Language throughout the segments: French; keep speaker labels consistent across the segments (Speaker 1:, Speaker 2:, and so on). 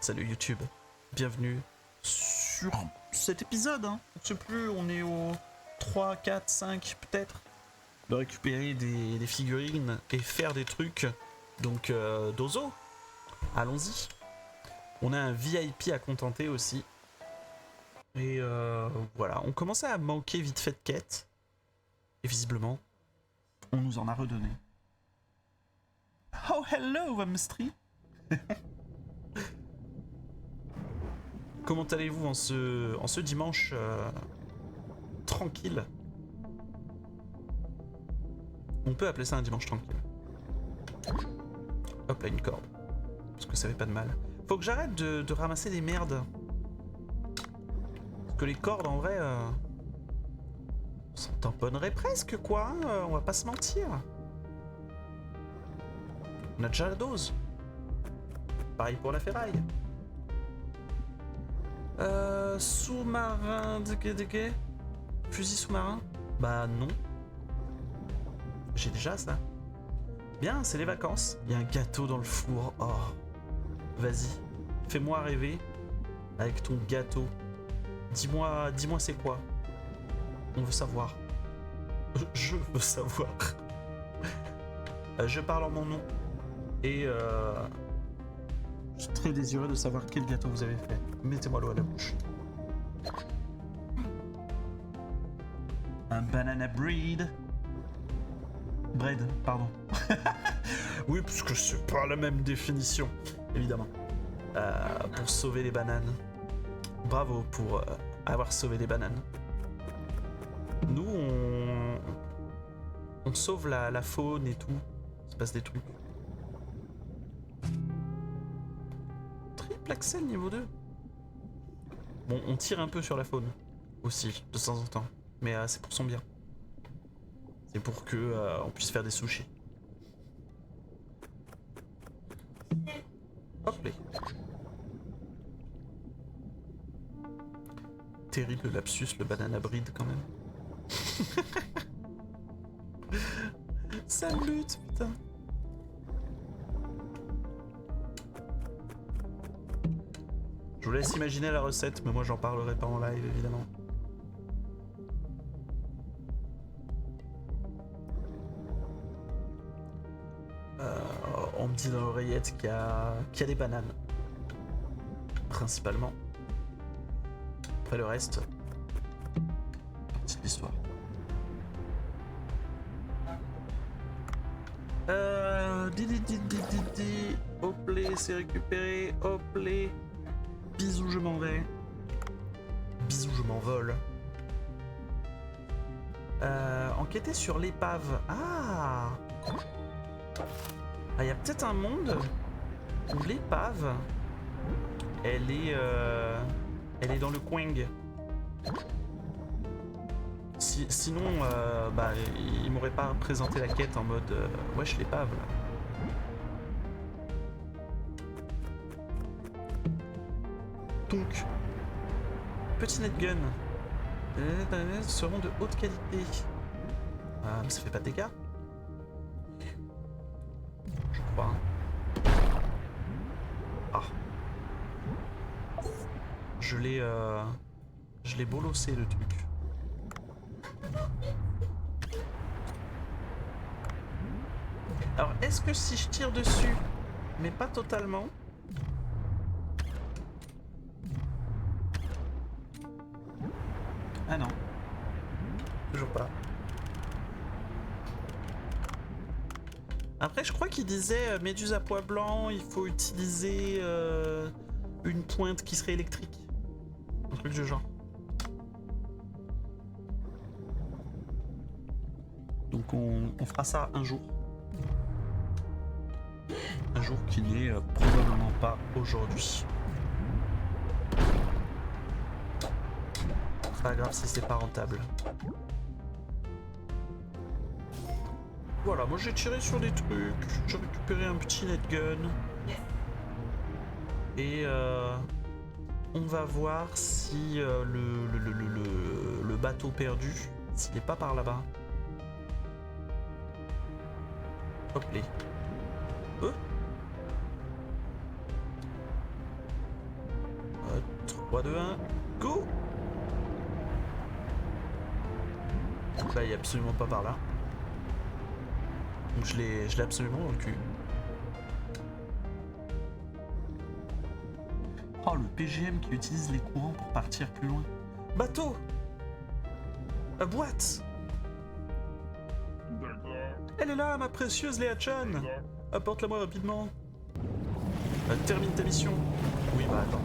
Speaker 1: Salut YouTube, bienvenue sur cet épisode. Je ne sais plus, on est au 3, 4, 5 peut-être. De récupérer des figurines et faire des trucs. Donc Dozo, allons-y. On a un VIP à contenter aussi. Et voilà, on commençait à manquer vite fait de quêtes. Et visiblement, on nous en a redonné. Oh hello Wamstri. Comment allez-vous en ce dimanche tranquille? On peut appeler ça un dimanche tranquille. Hop là, une corde. Parce que ça fait pas de mal. Faut que j'arrête de ramasser des merdes. Parce que les cordes, en vrai, on s'en tamponnerait presque, quoi. On va pas se mentir. On a déjà la dose. Pareil pour la ferraille. Sous-marin de fusil sous-marin? Bah non. J'ai déjà ça. Bien, c'est les vacances. Il y a un gâteau dans le four. Oh. Vas-y. Fais-moi rêver avec ton gâteau. Dis-moi c'est quoi? On veut savoir. Je veux savoir. Je parle en mon nom. Et je suis très désireux de savoir quel gâteau vous avez fait. Mettez-moi l'eau à la bouche. Un banana bread. Bread, pardon. Oui, parce que c'est pas la même définition, évidemment. Pour sauver les bananes. Bravo pour avoir sauvé les bananes. Nous, on sauve la faune et tout. Il se passe des trucs. Triple Axel niveau 2. Bon, on tire un peu sur la faune aussi, de temps en temps. Mais c'est pour son bien. C'est pour que on puisse faire des sushis. Hop là. Terrible lapsus, le banana breed quand même. Ça me bute, putain. Je vous laisse imaginer la recette, mais moi j'en parlerai pas en live évidemment. On me dit dans l'oreillette qu'il y a des bananes. Principalement. Après le reste, c'est l'histoire. Hop les, c'est récupéré. Hop les. Bisous, je m'en vais. Bisous, je m'envole. Enquêter sur l'épave. Ah, il y a peut-être un monde où l'épave, elle est dans le coin. Sinon, il m'aurait pas présenté la quête en mode wesh l'épave là. Donc, petit netgun. Les bananes seront de haute qualité. Mais ça fait pas de dégâts. Je crois. Ah. Je l'ai bolossé le truc. Alors, est-ce que si je tire dessus, mais pas totalement... Ah non. Toujours pas. Après, je crois qu'il disait méduse à pois blanc, il faut utiliser une pointe qui serait électrique. Un truc du genre. Donc on fera ça un jour. Un jour qui n'est probablement pas aujourd'hui. Pas grave si c'est pas rentable. Voilà, moi j'ai tiré sur des trucs, j'ai récupéré un petit netgun. Et on va voir si le bateau perdu, s'il n'est pas par là-bas. Hop les. 3, 2, 1, go! Là, il est absolument pas par là. Donc je l'ai absolument dans le cul. Oh, le PGM qui utilise les courants pour partir plus loin. Bateau! Boîte! Elle est là, ma précieuse Léa-chan! Apporte-la-moi rapidement. Termine ta mission. Oui, bah attends.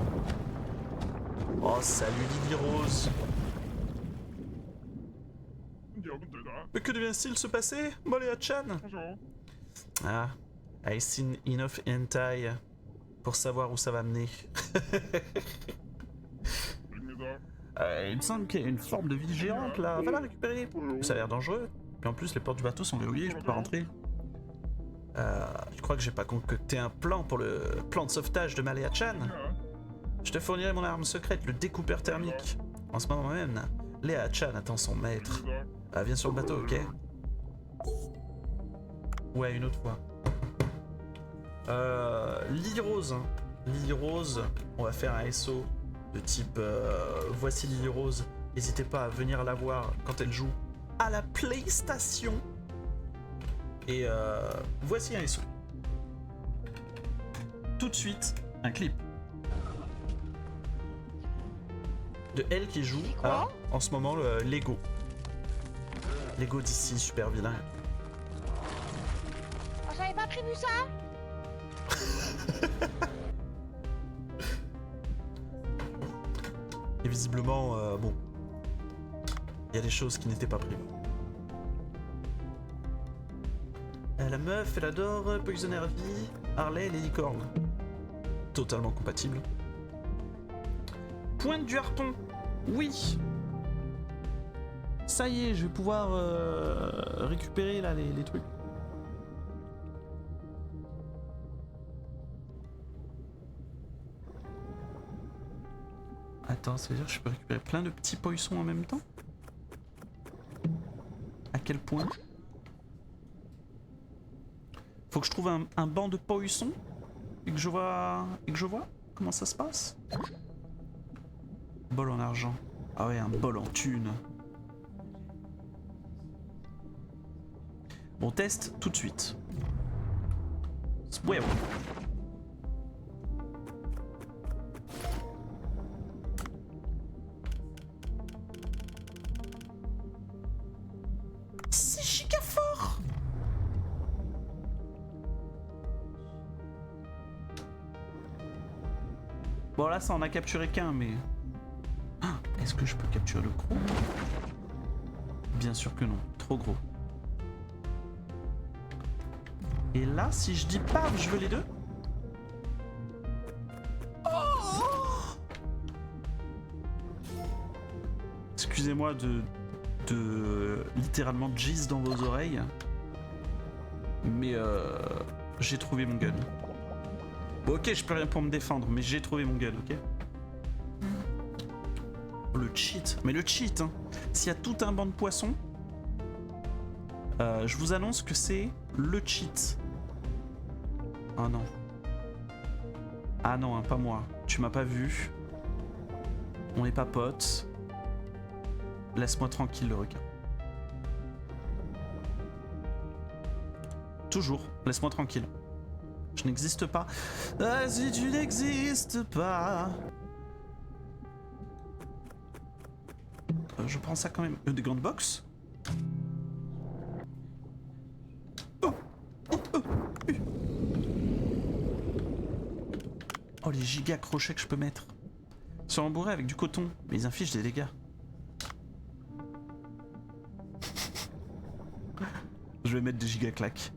Speaker 1: Oh, salut Lily Rose. Mais que devient-il se passer, Léa-chan? Ah, I've seen enough hentai pour savoir où ça va mener. Il me semble qu'il y a une forme de ville géante là. Va la récupérer. Ça a l'air dangereux. Puis en plus, les portes du bateau sont verrouillées, je peux pas rentrer. Je crois que j'ai pas concocté un plan pour le plan de sauvetage de ma Léa-chan. Je te fournirai mon arme secrète, le découpeur thermique. En ce moment même, Léa-chan attend son maître. Viens sur le bateau, ok? Ouais, une autre fois. Lily Rose. Hein. Lily Rose, on va faire un SO de type voici Lily Rose. N'hésitez pas à venir la voir quand elle joue à la PlayStation. Et voici un SO. Tout de suite, un clip. De elle qui joue à, en ce moment, le Lego. Lego d'ici, super vilain.
Speaker 2: Oh, j'avais pas prévu ça.
Speaker 1: Et visiblement, bon, il y a des choses qui n'étaient pas prévues. La meuf, elle adore Poison Ivy, Harley et les licornes. Totalement compatible. Pointe du harpon. Oui. Ça y est, je vais pouvoir récupérer là les trucs. Attends, ça veut dire que je peux récupérer plein de petits poissons en même temps? À quel point? Faut que je trouve un banc de poissons et que je vois comment ça se passe. Bol en argent. Ah ouais, un bol en thune. Bon, test tout de suite. Ouais. C'est giga fort. Bon là ça en a capturé qu'un mais... Ah, est-ce que je peux capturer le gros? Bien sûr que non, trop gros. Et là si je dis paf, je veux les deux? Oh, excusez-moi de littéralement jizz dans vos oreilles. Mais j'ai trouvé mon gun. Bon, ok, je peux rien pour me défendre, mais j'ai trouvé mon gun, ok? Oh, le cheat. Mais le cheat, hein. S'il y a tout un banc de poissons, je vous annonce que c'est le cheat. Ah non. Ah non, hein, pas moi. Tu m'as pas vu. On n'est pas potes. Laisse-moi tranquille, le requin. Toujours, laisse-moi tranquille. Je n'existe pas. Ah, si tu n'existes pas. Je prends ça quand même. Des gants de boxe. Oh, les giga crochets que je peux mettre. Ils sont rembourrés avec du coton, mais ils infligent des dégâts. Je vais mettre des giga claques.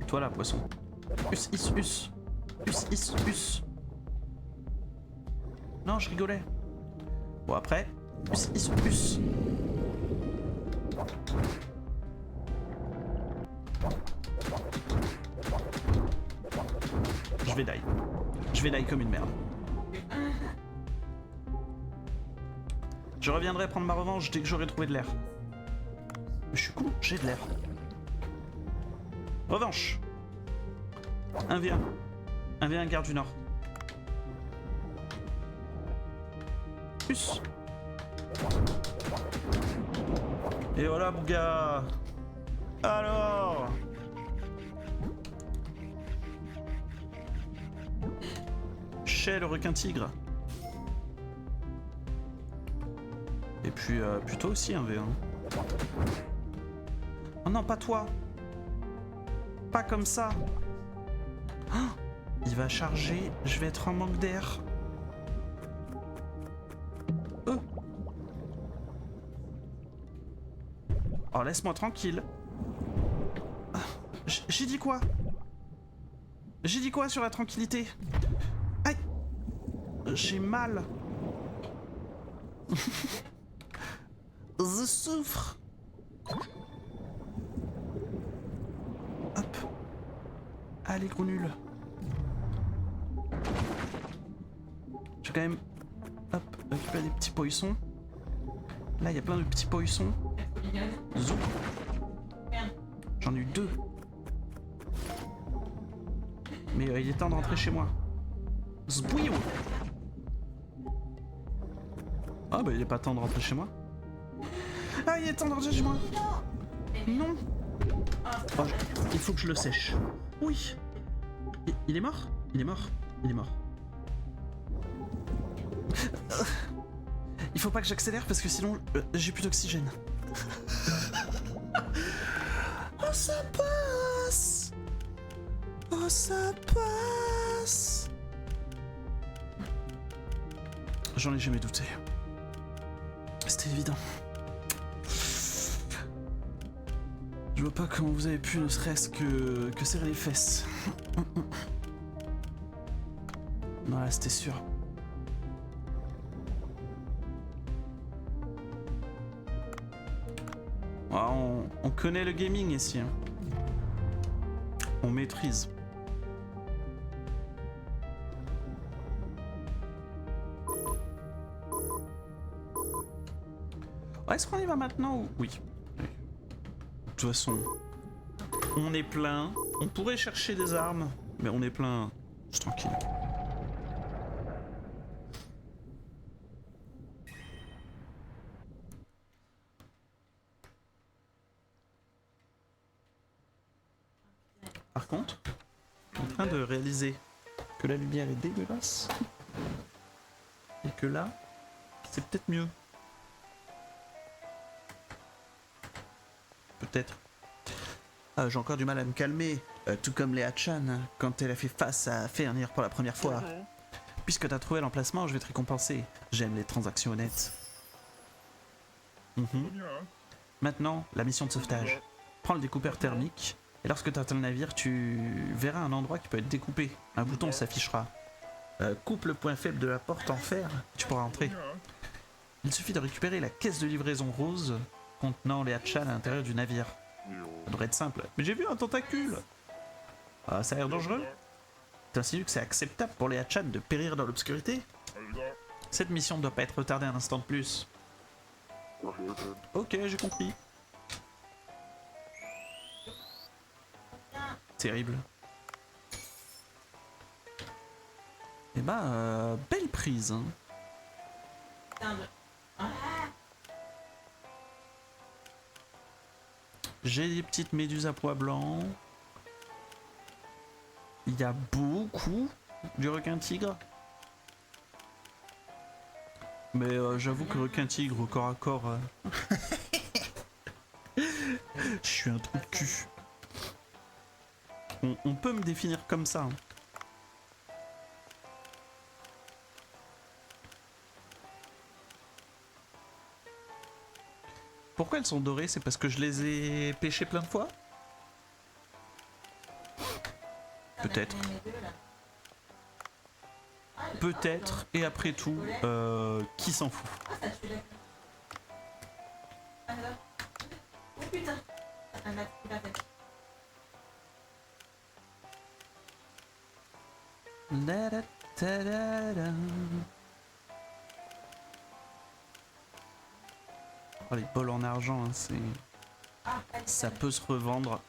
Speaker 1: Et toi là, poisson. Us, is, us. Us, is, us. Non, je rigolais. Bon, après. Us, is, us. Je vais die. Je vais die comme une merde. Je reviendrai prendre ma revanche dès que j'aurai trouvé de l'air. Je suis cool, j'ai de l'air. Revanche. 1v1. 1v1 garde du Nord. Plus. Et voilà mon gars. Alors. Chez le requin tigre. Et puis plutôt aussi un V1. Oh non, pas toi. Pas comme ça. Oh, il va charger, je vais être en manque d'air. Oh, laisse-moi tranquille. J'ai dit quoi? J'ai dit quoi sur la tranquillité? Aïe! J'ai mal. Je souffre. Hop. Allez, gros nul. Je vais quand même... Hop, récupérer des petits poissons. Là, il y a plein de petits poissons. Zou. J'en ai eu 2. Mais il est temps de rentrer chez moi. Zbouillou. Ah bah il est pas temps de rentrer chez moi. Ah il est temps de rentrer chez moi. Non. Oh, il faut que je le sèche. Oui. Il est mort? Il est mort? Il est mort. Il faut pas que j'accélère parce que sinon j'ai plus d'oxygène. Oh ça passe. Oh ça passe. J'en ai jamais douté. C'était évident. Je vois pas comment vous avez pu ne serait-ce que serrer les fesses. Voilà, c'était sûr. Ah, on connaît le gaming ici. Hein. On maîtrise. Est-ce qu'on y va maintenant ou... Oui. De toute façon, on est plein. On pourrait chercher des armes, mais on est plein. C'est tranquille. Par contre, je suis en train de réaliser que la lumière est dégueulasse. Et que là, c'est peut-être mieux. Peut-être. J'ai encore du mal à me calmer, tout comme Léa Chan, quand elle a fait face à Fenrir pour la première fois. Puisque t'as trouvé l'emplacement, je vais te récompenser. J'aime les transactions honnêtes. Maintenant, la mission de sauvetage. Prends le découpeur thermique, et lorsque tu atteins le navire, tu verras un endroit qui peut être découpé. Un bouton s'affichera. Coupe le point faible de la porte en fer, et tu pourras entrer. Il suffit de récupérer la caisse de livraison rose contenant les hachas à l'intérieur du navire. Ça devrait être simple. Mais j'ai vu un tentacule. Ah, ça a l'air dangereux. T'insinues que c'est acceptable pour les hachas de périr dans l'obscurité? Cette mission ne doit pas être retardée un instant de plus. Ok, j'ai compris. Terrible. Eh bah, belle prise. Hein. J'ai des petites méduses à pois blancs. Il y a beaucoup du requin tigre. Mais j'avoue que requin tigre au corps à corps... Je suis un trou de cul. On peut me définir comme ça. Hein. Pourquoi elles sont dorées? C'est parce que je les ai pêchées plein de fois? Peut-être. Peut-être, et après tout, qui s'en fout?
Speaker 2: Oh putain!
Speaker 1: Oh, les bols en argent, hein, c'est... Ça peut se revendre.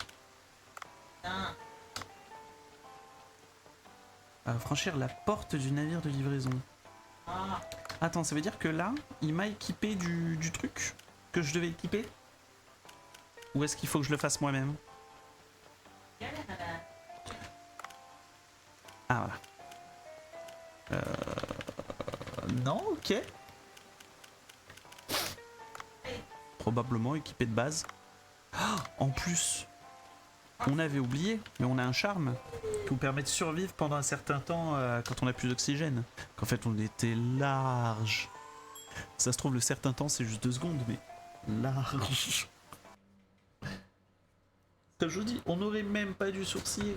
Speaker 1: Franchir la porte du navire de livraison. Attends, ça veut dire que là, il m'a équipé du truc que je devais équiper? Ou est-ce qu'il faut que je le fasse moi-même? Ah voilà. Non, ok. Probablement équipé de base. Ah, en plus, on avait oublié, mais on a un charme qui nous permet de survivre pendant un certain temps quand on a plus d'oxygène. Qu'en fait, on était large. Ça se trouve, le certain temps, c'est juste 2 secondes, mais large. Ça, je vous dis, on n'aurait même pas dû sourciller.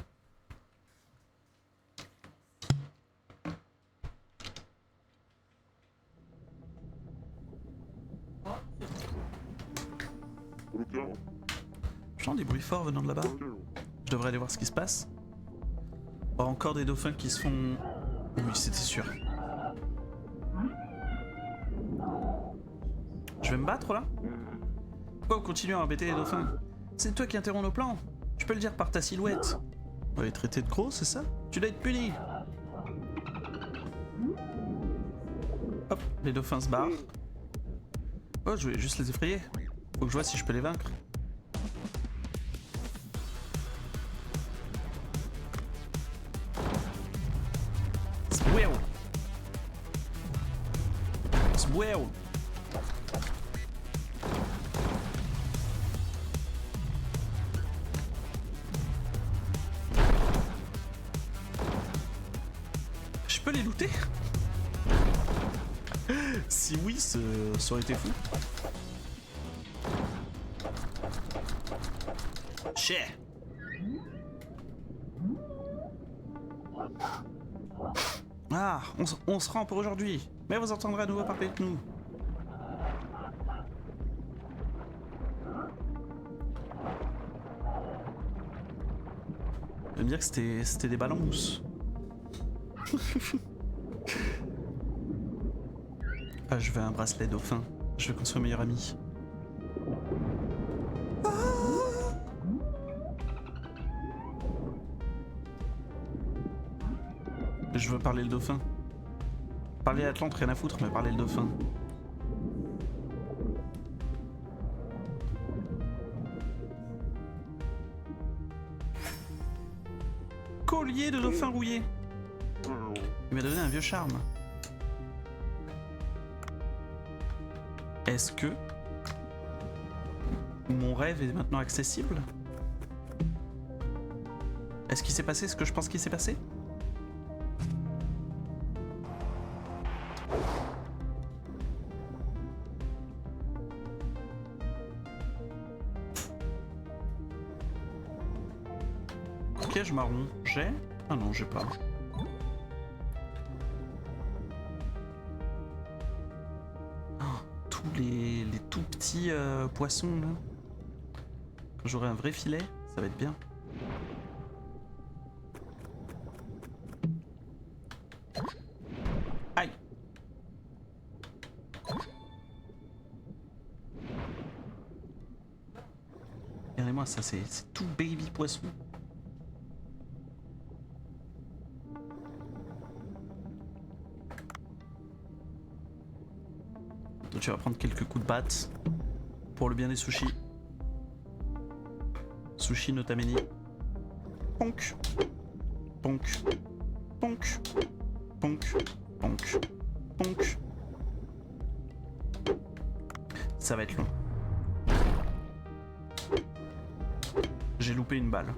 Speaker 1: J'entends des bruits forts venant de là-bas. Je devrais aller voir ce qui se passe. Oh, encore des dauphins qui se font... Oui, c'était sûr. Je vais me battre là? Pourquoi vous continuez à embêter les dauphins? C'est toi qui interromps nos plans. Tu peux le dire par ta silhouette. On va les traiter de gros, c'est ça? Tu dois être puni. Hop, les dauphins se barrent. Oh, je vais juste les effrayer. Faut que je vois si je peux les vaincre. Swell. Swell. Je peux les looter? Si oui, ça aurait été fou. Chais. Ah, on se rend pour aujourd'hui. Mais vous entendrez à nouveau parler de nous. Je vais me dire que c'était des ballons mousse. Ah, je veux un bracelet dauphin. Je veux qu'on soit meilleurs amis. Je veux parler le dauphin. Parler Atlante, rien à foutre, mais parler le dauphin. Collier de dauphin rouillé. Il m'a donné un vieux charme. Est-ce que mon rêve est maintenant accessible? Est-ce qu'il s'est passé ce que je pense qu'il s'est passé? Piège marron, j'ai? Ah non, j'ai pas. Oh, tous les tout petits poissons là. Quand j'aurai un vrai filet, ça va être bien. Aïe! Regardez-moi ça, c'est tout baby poisson. Tu vas prendre quelques coups de batte pour le bien des sushis. Sushi no tameni. Ponk. Ponk. Ponk. Ponk. Ponk. Ponk. Ça va être long. J'ai loupé une balle.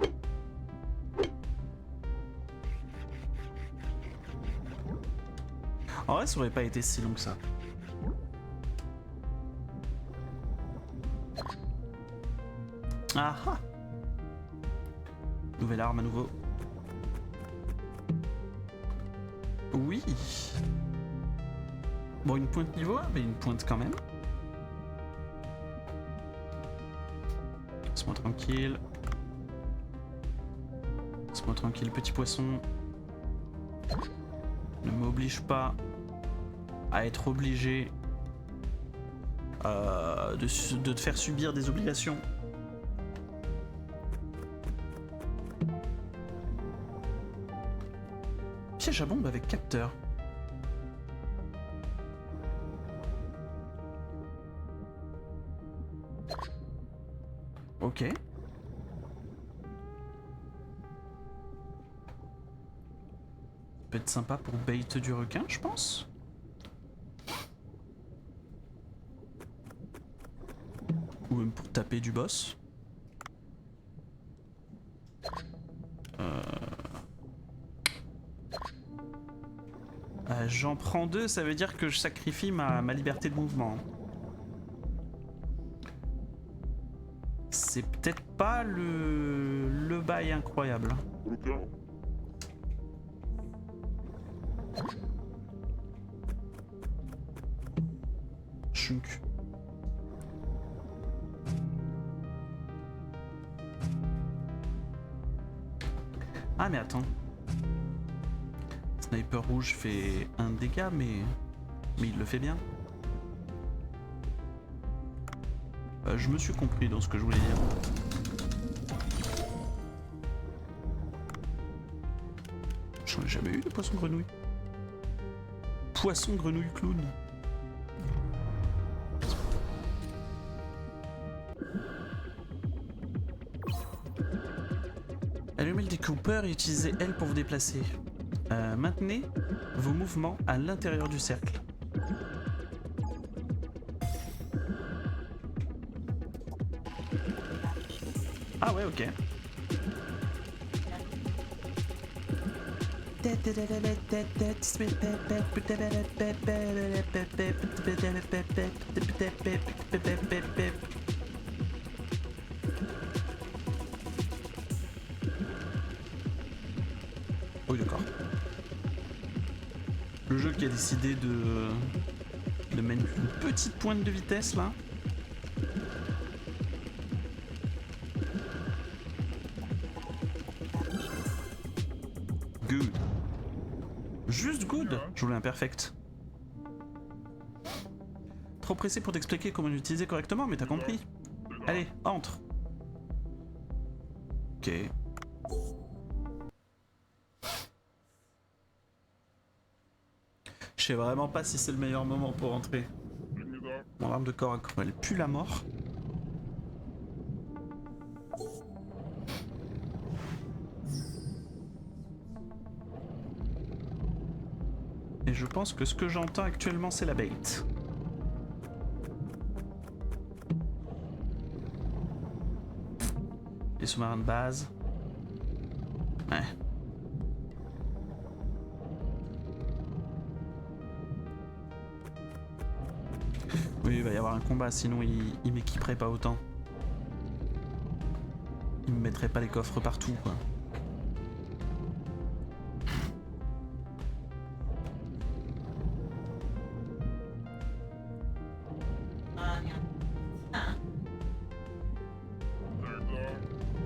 Speaker 1: En vrai, ça aurait pas été si long que ça. Ah ah! Nouvelle arme à nouveau. Oui! Bon, une pointe niveau 1, mais une pointe quand même. Laisse-moi tranquille. Laisse-moi tranquille, petit poisson. Ne m'oblige pas à être obligé de te faire subir des obligations. piège à bombe avec capteur. Ok. Peut être sympa pour bait du requin, je pense. Ou même pour taper du boss. J'en prends 2, ça veut dire que je sacrifie ma liberté de mouvement. C'est peut-être pas le bail incroyable. Chunk. Ah mais attends. Sniper rouge fait 1 dégât mais il le fait bien. Je me suis compris dans ce que je voulais dire. J'en ai jamais eu de poisson grenouille. Poisson grenouille clown. Allumez le découpeur et utilisez L pour vous déplacer. Maintenez vos mouvements à l'intérieur du cercle. Ah ouais, ok. Oui, d'accord. Le jeu qui a décidé de mettre une petite pointe de vitesse là. Good. Juste good. Je voulais un perfect. Trop pressé pour t'expliquer comment l'utiliser correctement, mais t'as compris. Allez, entre. Ok. Je sais vraiment pas si c'est le meilleur moment pour entrer. Mon arme de corps à corps, elle pue la mort. Et je pense que ce que j'entends actuellement, c'est la bait. Les sous-marins de base. Ouais. Oui, il va y avoir un combat, sinon il m'équiperait pas autant. Il me mettrait pas les coffres partout, quoi.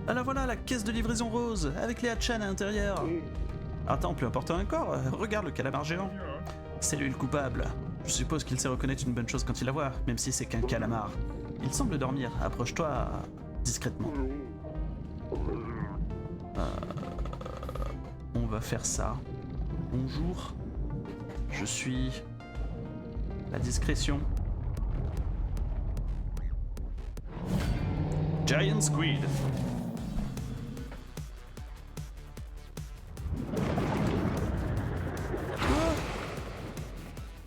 Speaker 1: Ah là voilà, la caisse de livraison rose, avec les hachans à l'intérieur. Attends, plus important encore, regarde le calamar géant. C'est lui le coupable. Je suppose qu'il sait reconnaître une bonne chose quand il la voit, même si c'est qu'un calamar. Il semble dormir, approche-toi discrètement. On va faire ça. Bonjour. Je suis... La discrétion. Giant Squid.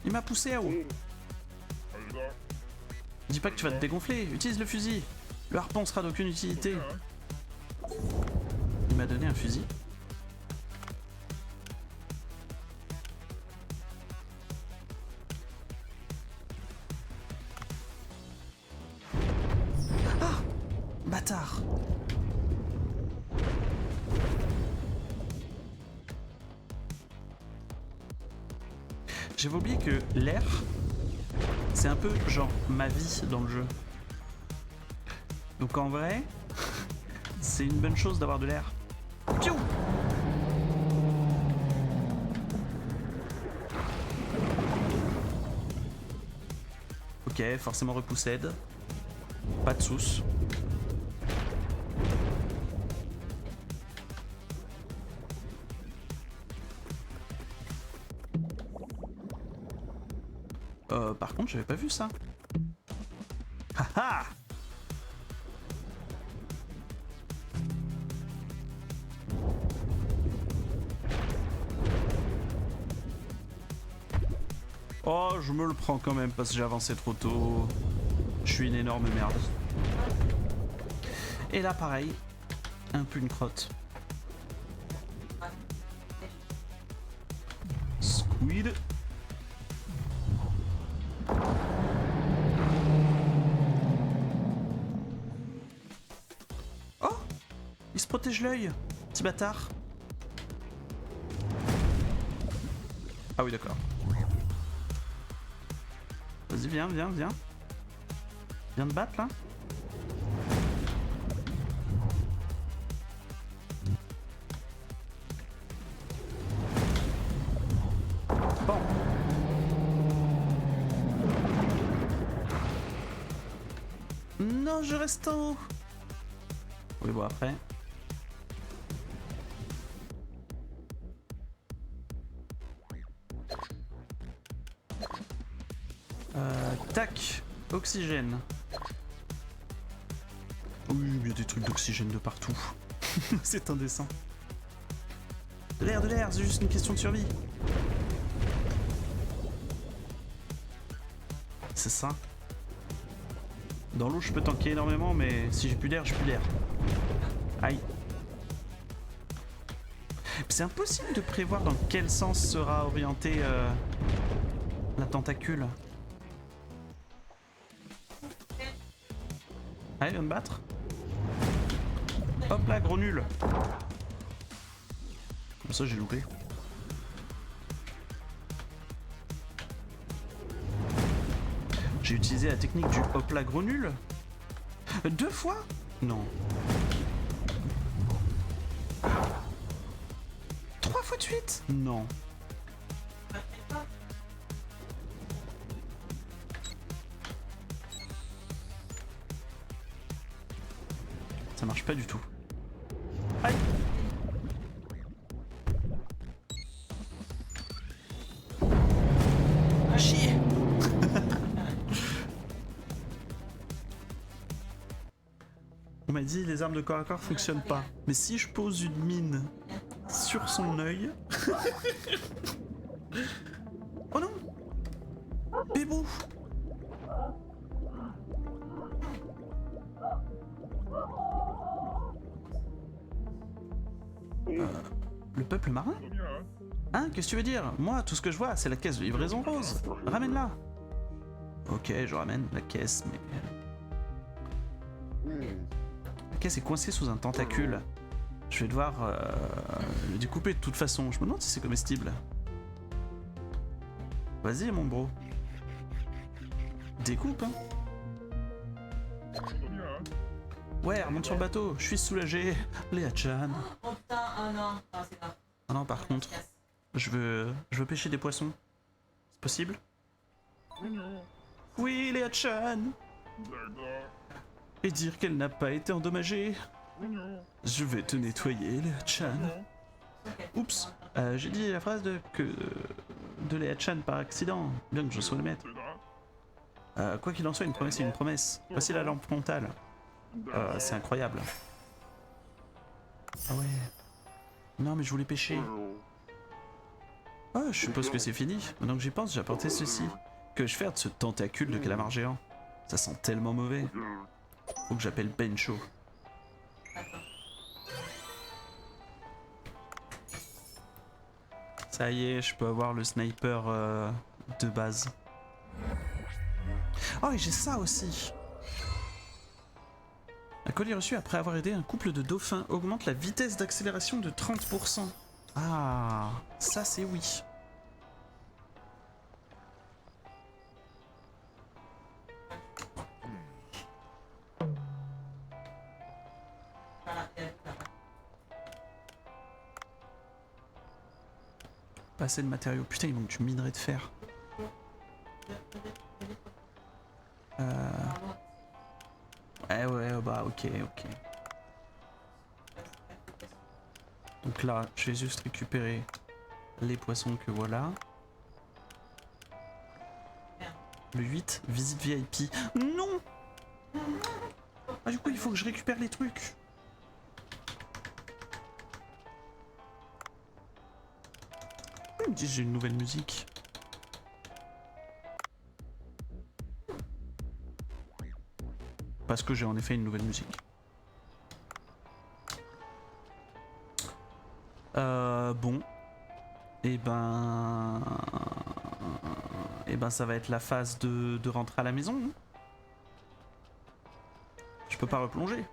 Speaker 1: Il m'a poussé à haut. Dis pas que tu vas te dégonfler, utilise le fusil. Le harpon sera d'aucune utilité. Il m'a donné un fusil. Ah! Bâtard! J'avais oublié que l'air, c'est un peu genre ma vie dans le jeu. Donc en vrai, c'est une bonne chose d'avoir de l'air. Piou! Ok, forcément repoussed. Pas de souce. par contre, j'avais pas vu ça. Haha. Oh, je me le prends quand même parce que j'ai avancé trop tôt. Je suis une énorme merde. Et là, pareil, un peu une crotte. Squid. Oh, il se protège l'œil, petit bâtard. Ah oui, d'accord. Vas-y, viens, viens, viens. Viens te battre, là. Bon. Non, je reste en haut. Oui, bon, après. Tac. Oxygène. Oui, il y a des trucs d'oxygène de partout. C'est indécent. De l'air, c'est juste une question de survie. C'est ça. Dans l'eau, je peux tanker énormément, mais si j'ai plus d'air, j'ai plus d'air. Aïe. C'est impossible de prévoir dans quel sens sera orientée la tentacule. Allez, viens me battre. Hop là, gros nul. Comme ça, j'ai loupé. J'ai utilisé la technique du hop là, gros nul. 2 fois? Non. 3 fois de suite? Non. Ça marche pas du tout. Aïe. Ah, chier. On m'a dit les armes de corps à corps fonctionnent pas. Mais si je pose une mine sur son œil... Oh non. Bébou. Le peuple marin? Hein, qu'est-ce que tu veux dire? Moi, tout ce que je vois, c'est la caisse de livraison rose. Ramène-la. Ok, je ramène la caisse, mais... La caisse est coincée sous un tentacule. Je vais devoir le découper de toute façon. Je me demande si c'est comestible. Vas-y, mon bro. Découpe, hein. Ouais, remonte sur le bateau. Je suis soulagé. Léa-chan.
Speaker 2: Oh putain, ah non, ah, c'est grave.
Speaker 1: Ah non, par contre, je veux pêcher des poissons. C'est possible? Oui, Léa-chan. Et dire qu'elle n'a pas été endommagée. Je vais te nettoyer, Léa-chan. Oups, j'ai dit la phrase de Léa-chan par accident, bien que je sois le maître. Quoi qu'il en soit, une promesse est une promesse. Voici la lampe frontale. C'est incroyable. Ah ouais. Non mais je voulais pêcher. Ah, je suppose que c'est fini. Maintenant que j'y pense, j'ai apporté ceci. Que vais-je faire de ce tentacule de calamar géant? Ça sent tellement mauvais. Faut que j'appelle Bencho. Ça y est, je peux avoir le sniper de base. Oh, et j'ai ça aussi. Un colis reçu après avoir aidé un couple de dauphins augmente la vitesse d'accélération de 30%. Ah, ça c'est oui. Pas assez de matériaux. Putain, il manque du minerai de fer. Ouais, bah ok. Donc là, je vais juste récupérer les poissons que voilà. Le 8, visite VIP. Non. Ah, du coup, il faut que je récupère les trucs. Pourquoi il me dit que j'ai une nouvelle musique? Parce que j'ai en effet une nouvelle musique. Bon. Et ben... ça va être la phase de rentrer à la maison. Hein. Je peux pas replonger.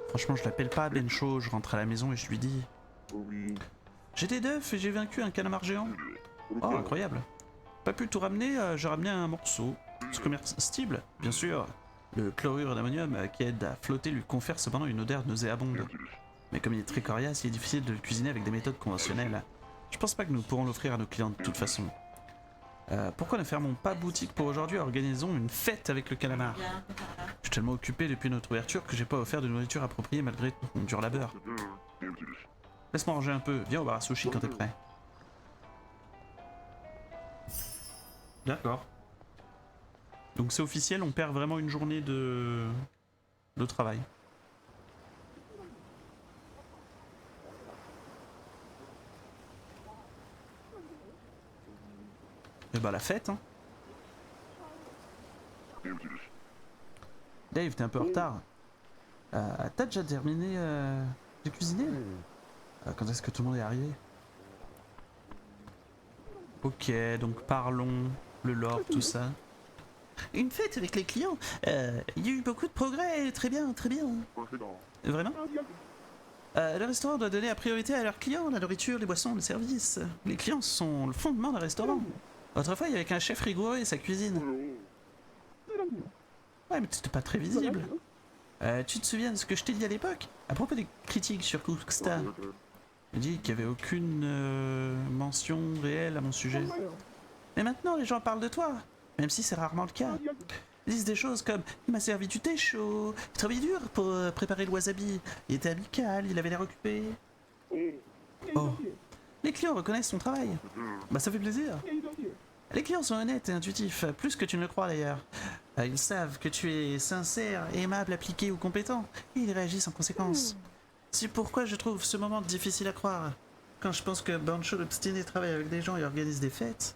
Speaker 1: Franchement, je l'appelle pas Bencho, je rentre à la maison et je lui dis... J'ai des d'œufs et j'ai vaincu un calamar géant. Oh, incroyable. Pas pu tout ramener, j'ai ramené un morceau. C'est comestible, bien sûr. Le chlorure d'ammonium qui aide à flotter lui confère cependant une odeur nauséabonde. Mais comme il est très coriace, il est difficile de le cuisiner avec des méthodes conventionnelles. Je pense pas que nous pourrons l'offrir à nos clients de toute façon. Pourquoi ne fermons pas boutique pour aujourd'hui? Organisons une fête avec le calamar. Je suis tellement occupé depuis notre ouverture que j'ai pas offert de nourriture appropriée malgré mon dur labeur. Laisse-moi ranger un peu, viens au bar à sushi quand t'es prêt. D'accord. Donc c'est officiel, on perd vraiment une journée de travail. Et bah la fête, hein. Dave, t'es un peu en retard. T'as déjà terminé de cuisiner? Quand est-ce que tout le monde est arrivé? Ok, donc parlons, le lore, tout ça. Une fête avec les clients. Il y a eu beaucoup de progrès, très bien, très bien. Vraiment? Le restaurant doit donner la priorité à leurs clients, la nourriture, les boissons, le service. Les clients sont le fondement d'un restaurant. Autrefois, il y avait qu'un chef rigoureux et sa cuisine. Ouais, mais c'était pas très visible. Tu te souviens de ce que je t'ai dit à l'époque? À propos des critiques sur Cooksta. J'ai dit qu'il n'y avait aucune mention réelle à mon sujet. Mais maintenant, les gens parlent de toi, même si c'est rarement le cas. Ils disent des choses comme « Il m'a servi du thé chaud, il travaillait dur pour préparer le wasabi, il était amical, il avait l'air occupé. » Oh. Les clients reconnaissent ton travail. Bah ça fait plaisir. Les clients sont honnêtes et intuitifs, plus que tu ne le crois d'ailleurs. Ils savent que tu es sincère, aimable, appliqué ou compétent, et ils réagissent en conséquence. C'est pourquoi je trouve ce moment difficile à croire. Quand je pense que Bancho l'obstiné travaille avec des gens et organise des fêtes.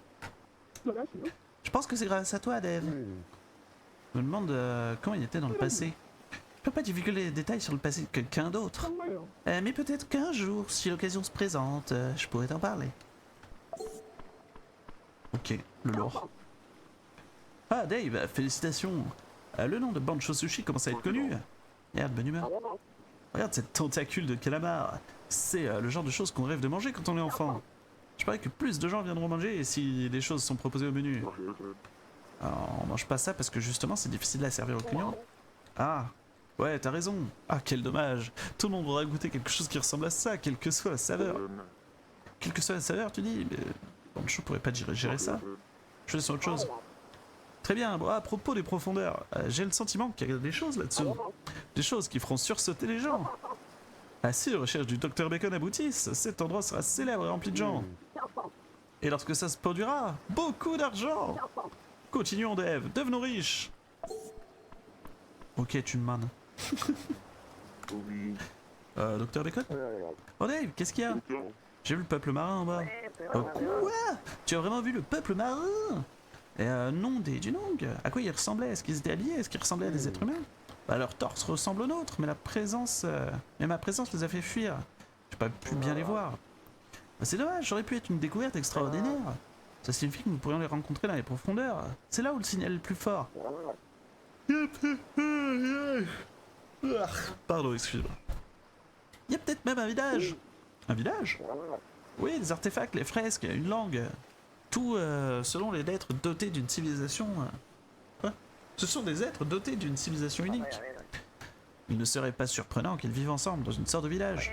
Speaker 1: Je pense que c'est grâce à toi, Dave. Je me demande comment il était dans le passé. Je peux pas divulguer les détails sur le passé de quelqu'un d'autre. Mais peut-être qu'un jour, si l'occasion se présente, je pourrais t'en parler. Ok, le lore. Ah, Dave, félicitations. Le nom de Bancho Sushi commence à être connu. Merde, bonne humeur. Regarde cette tentacule de calamar. C'est le genre de choses qu'on rêve de manger quand on est enfant. Je parie que plus de gens viendront manger si des choses sont proposées au menu. Alors, on mange pas ça parce que justement c'est difficile à servir aux clients. Ah, ouais, t'as raison. Ah, quel dommage. Tout le monde voudra goûter quelque chose qui ressemble à ça, quelle que soit la saveur. Quelle que soit la saveur, tu dis, mais Bancho pourrait pas gérer ça. Je laisse autre chose. Très bien, bon, à propos des profondeurs, j'ai le sentiment qu'il y a des choses là-dessous. Des choses qui feront sursauter les gens. Ah si les recherches du Dr Bacon aboutissent, cet endroit sera célèbre et rempli de gens. Et lorsque ça se produira, beaucoup d'argent. Continuons Dave, devenons riches. Ok, tu me mannes. Dr Bacon? Oh Dave, qu'est-ce qu'il y a? J'ai vu le peuple marin en bas. Oh, quoi? Tu as vraiment vu le peuple marin? Et non, des Dunong. À quoi ils ressemblaient? Est-ce qu'ils étaient alliés? Est-ce qu'ils ressemblaient à des êtres humains? Bah, leur torse ressemble au nôtre, mais ma présence les a fait fuir. J'ai pas pu bien les voir. Bah, c'est dommage, j'aurais pu être une découverte extraordinaire. Ça signifie que nous pourrions les rencontrer dans les profondeurs. C'est là où le signal est le plus fort. Pardon, excuse-moi. Il y a peut-être même un village. Un village? Oui, des artefacts, les fresques, une langue. Tout selon les êtres dotés d'une civilisation... Quoi? Ce sont des êtres dotés d'une civilisation unique. Il ne serait pas surprenant qu'ils vivent ensemble dans une sorte de village.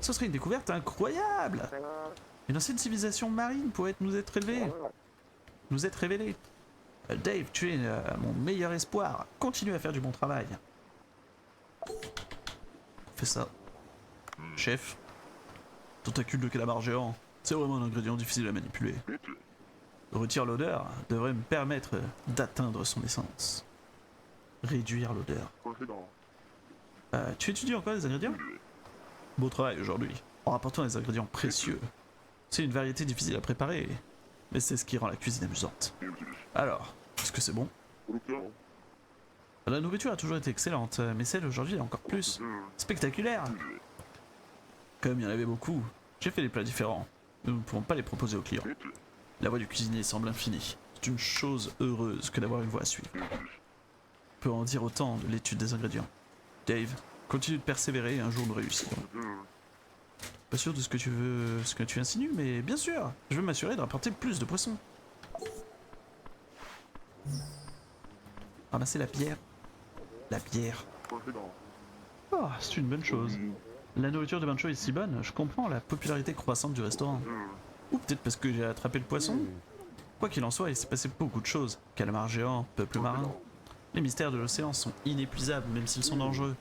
Speaker 1: Ce serait une découverte incroyable. Une ancienne civilisation marine pourrait nous être révélée. Dave, tu es mon meilleur espoir. Continue à faire du bon travail. Fais ça. Chef. Tentacule de calamar géant. C'est vraiment un ingrédient difficile à manipuler. Retirer l'odeur devrait me permettre d'atteindre son essence. Réduire l'odeur. Tu étudies encore les ingrédients? Beau travail aujourd'hui, en rapportant des ingrédients précieux. C'est une variété difficile à préparer, mais c'est ce qui rend la cuisine amusante. Alors, est-ce que c'est bon? La nourriture a toujours été excellente, mais celle aujourd'hui est encore plus spectaculaire. Comme il y en avait beaucoup, j'ai fait des plats différents. Nous ne pourrons pas les proposer aux clients. La voie du cuisinier semble infinie. C'est une chose heureuse que d'avoir une voie à suivre. On peut en dire autant de l'étude des ingrédients. Dave, continue de persévérer et un jour nous réussirons. Pas sûr de ce que tu insinues, mais bien sûr, je veux m'assurer de rapporter plus de poissons. Ramasser la bière. La bière. Oh, c'est une bonne chose. La nourriture de Bancho est si bonne, je comprends la popularité croissante du restaurant. Ou peut-être parce que j'ai attrapé le poisson. Quoi qu'il en soit, il s'est passé beaucoup de choses. Calamar géant, peuple marin. Les mystères de l'océan sont inépuisables, même s'ils sont dangereux.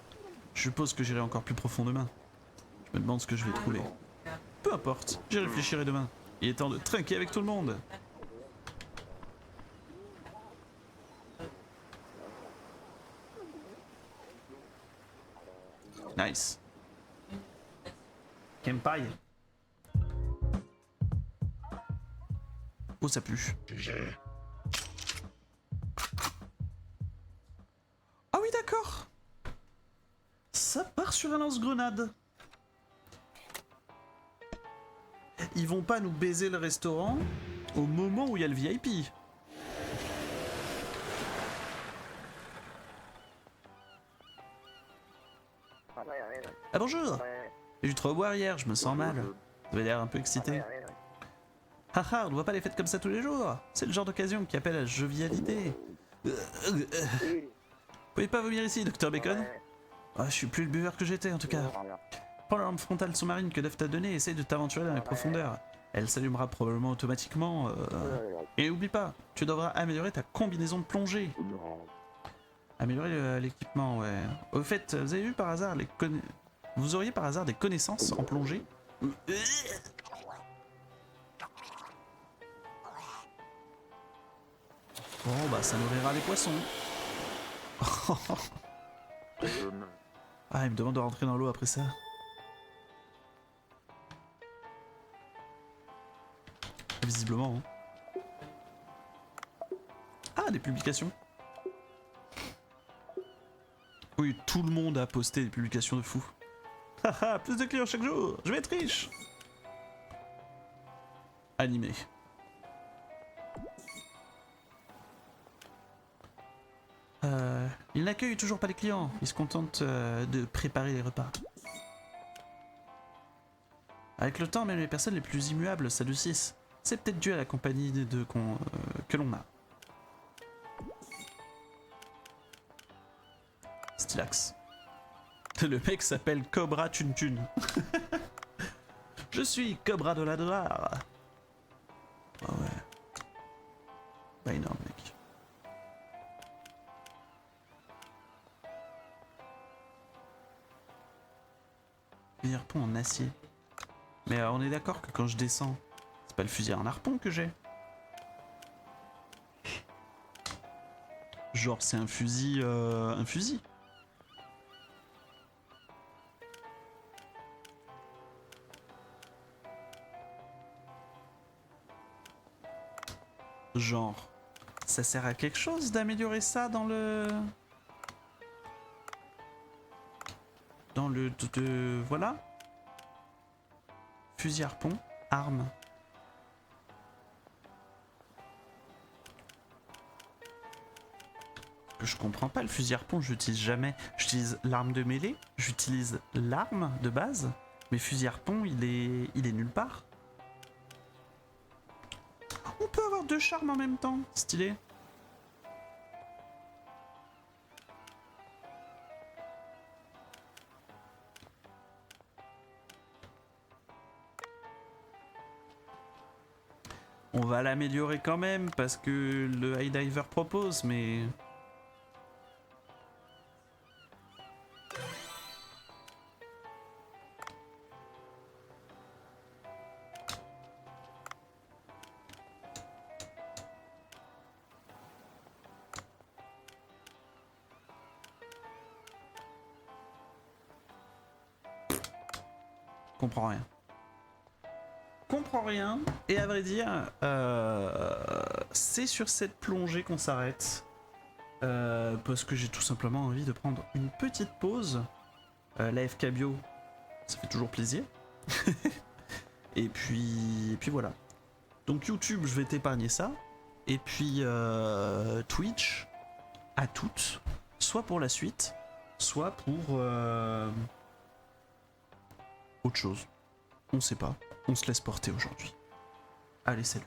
Speaker 1: Je suppose que j'irai encore plus profond demain. Je me demande ce que je vais trouver. Peu importe, j'y réfléchirai demain. Il est temps de trinquer avec tout le monde. Nice. Kenpai. Oh, ça pue. Ah oui, d'accord. Ça part sur un lance-grenade. Ils vont pas nous baiser le restaurant au moment où il y a le VIP. Ah bonjour. J'ai dû trop boire hier, je me sens mal. Vous avez l'air un peu excité. Haha, on ne voit pas les fêtes comme ça tous les jours. C'est le genre d'occasion qui appelle à la jovialité. Vous pouvez pas vomir ici, Docteur Bacon? Ah, je suis plus le buveur que j'étais en tout cas. Prends l'arme frontale sous-marine que Dave t'a donnée et essaye de t'aventurer dans les profondeurs. Elle s'allumera probablement automatiquement. Et n'oublie pas, tu devras améliorer ta combinaison de plongée. Améliorer l'équipement, ouais. Au fait, vous avez vu par hasard vous auriez par hasard des connaissances en plongée? Bon bah ça nourrira les poissons. Ah, il me demande de rentrer dans l'eau après ça. Visiblement. Hein. Ah, des publications. Oui, tout le monde a posté des publications de fou. Haha, plus de clients chaque jour, je vais être riche. Animé. Il n'accueille toujours pas les clients, il se contente de préparer les repas. Avec le temps, même les personnes les plus immuables s'adoucissent. C'est peut-être dû à la compagnie que l'on a. Stylax. Le mec s'appelle Cobra Tun Tun. Je suis Cobra de la Doire. Ah ouais. Pas énorme, mec. Un harpon en acier. Mais on est d'accord que quand je descends, c'est pas le fusil à un harpon que j'ai. Genre c'est un fusil. Un fusil. Genre, ça sert à quelque chose d'améliorer ça dans le... voilà. Fusil harpon, arme. Je comprends pas, le fusil harpon, j'utilise jamais. J'utilise l'arme de mêlée, j'utilise l'arme de base, mais fusil harpon, il est nulle part. On peut avoir deux charmes en même temps, stylé. On va l'améliorer quand même parce que le High Diver propose, mais... comprends rien. Comprends rien, et à vrai dire, c'est sur cette plongée qu'on s'arrête. Parce que j'ai tout simplement envie de prendre une petite pause. La FK Bio, ça fait toujours plaisir. et puis voilà. Donc YouTube, je vais t'épargner ça. Et puis Twitch, à toutes, soit pour la suite, soit pour autre chose. On sait pas. On se laisse porter aujourd'hui. Allez, salut.